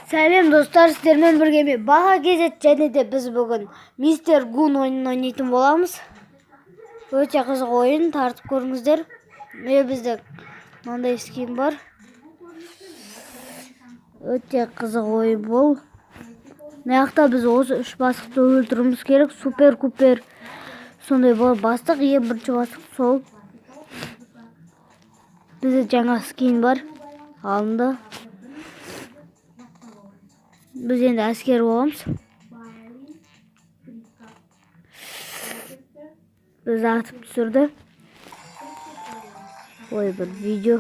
Сәлем достар, сіздермен бірге баға кезет және де біз бүгін Мистер Гун ойынын ойнайтын боламыз. Өте қызық ойын, тартып көріңіздер. Бізде мынандай скин бар. Өте қызық ойын бұл. Маяқта біз осы үш бастықты өлтіруіміз керек. Супер купер сондай бастық, ең бірінші бастық сол. Бізде жаңа скин бар. Алынды. Біз енді әскер боламыз. Біз атып түсірді. Ой, бір видео.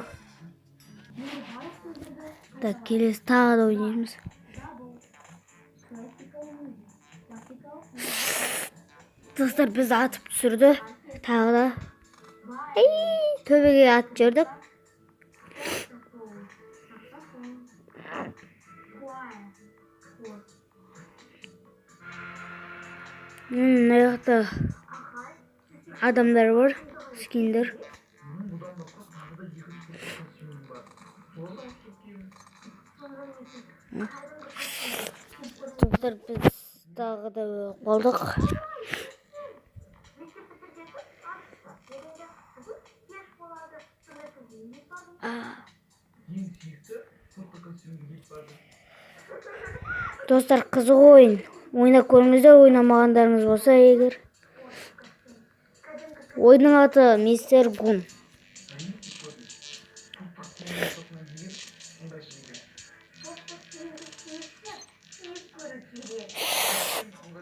Так, келесі тағы да ойнаймыз. Достар, біз атып түсірді. Тағы да. Төбеге атып жібердік. Маяқта адамдар бар, скиндер. Достар, біз тағы да болдық. Достар, қызық ойын. Ойнап көріңіздер, ойнамағандарыңыз болса егер. Ойынның аты Мистер Гун.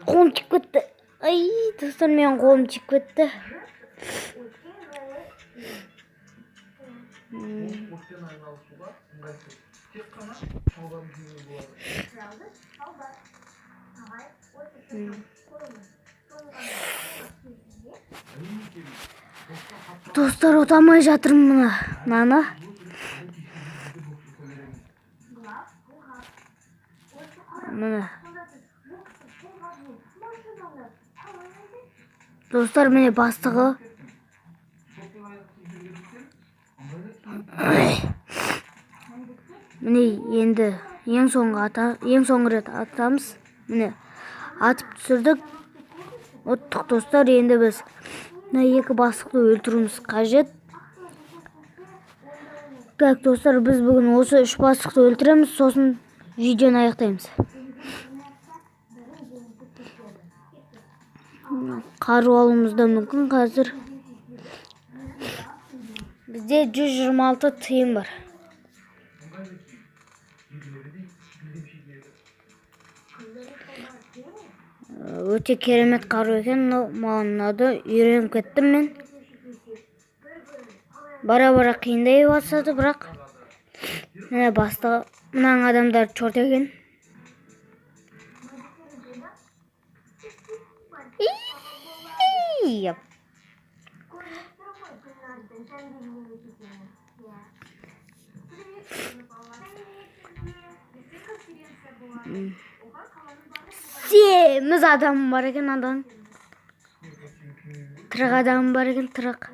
Қолым тиіп кетті. Ай, достар, менің қолым тиіп кетті. Достар, отамай жатырмын мынаны. Міне. Достар, міне бастығы. Міне енді ең соңғы рет атамыз. Міне атып түсірдік. Оттық достар, енді біз екі бастықты өлтіруіміз қажет. Так, достар, біз бүгін осы үш бастықты өлтіреміз, сосын видеоны аяқтаймыз. Қару алуымыз да мүмкін қазір. Бізде 126 тиын бар. Өте керемет қару екен, маған ұнады, үйреніп кеттім мен. Бара-бара қиындай бастады, бірақ міне бастығы, мынаң адамдар чорт екен. Семіз адам бар екен, адам. Тырық адам бар екен, тырық.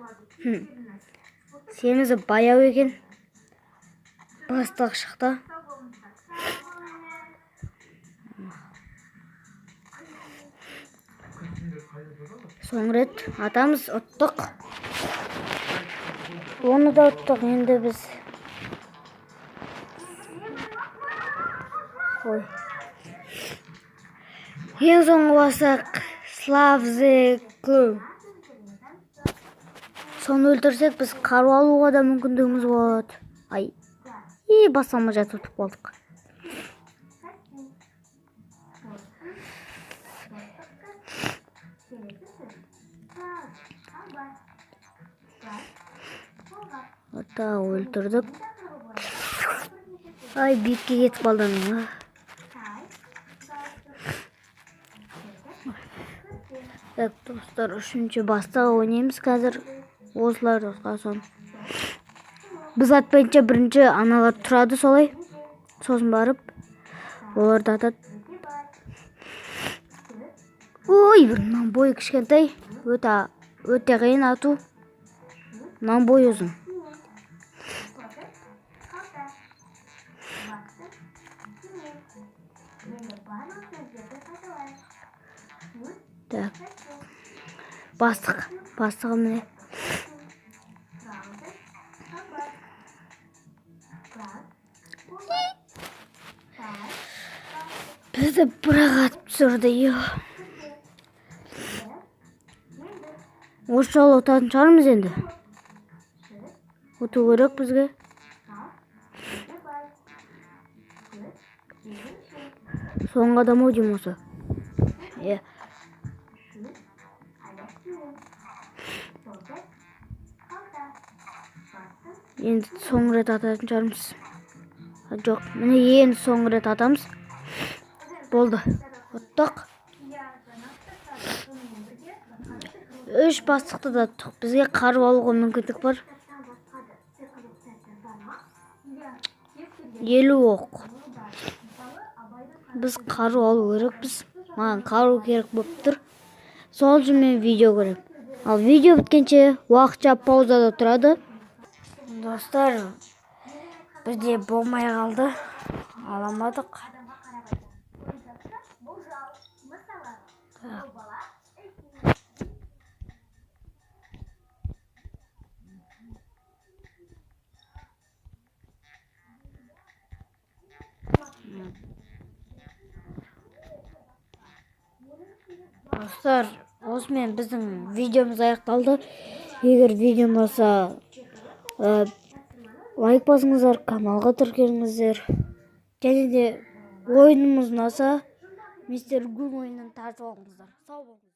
Семізі баяу екен. Бастық шықты. Соңғы рет атамыз ұттық. Оны да ұттық, енді біз. Ой. Ең соңғы бастық Славзеклу. Соны өлтірсек, біз қару алуға да мүмкіндігіміз болады. Ай, басама жатып болдық. Ота өлтірдік. Ай, бетке кетіп қалдым. Так, достар, үшінші бастығы ойнаймыз қазір. Осылар достар сон. Біз атпайынша бірінші аналар тұрады солай. Сосын барып, оларды атады. Ой, бірінен бойы кішкентай. Өте қиын ату. Мынан бой ұзын. Так. Бастығы міне. Бізді бірақ атып түсірді. Осы жолы ұтатын шығармыз енді. Ұту керек бізге. Соңғы адам ау деймін осы. Енді соңғы рет ататын шығармыз. Жоқ, міне енді соңғы рет атамыз. Болды. Ұттық. 3 бастықты да ұттық. Бізге қарып алуға мүмкіндік бар. 50 оқ. Біз қару алу керекпіз. Маған қару керек болып тұр. Сол үшін мен видео көрем. Ал видео біткенше уақытша паузада тұрады. Достар, бізде болмай қалды. Аламадық. Достар, осымен біздің видеомыз аяқталды. Егер видеом болса, лайк басыңыздар, каналға тіркеліңіздер. Және де ойынымыз ұнаса, мистер Гун ойынын тартып алыңыздар. Сау болыңыздар.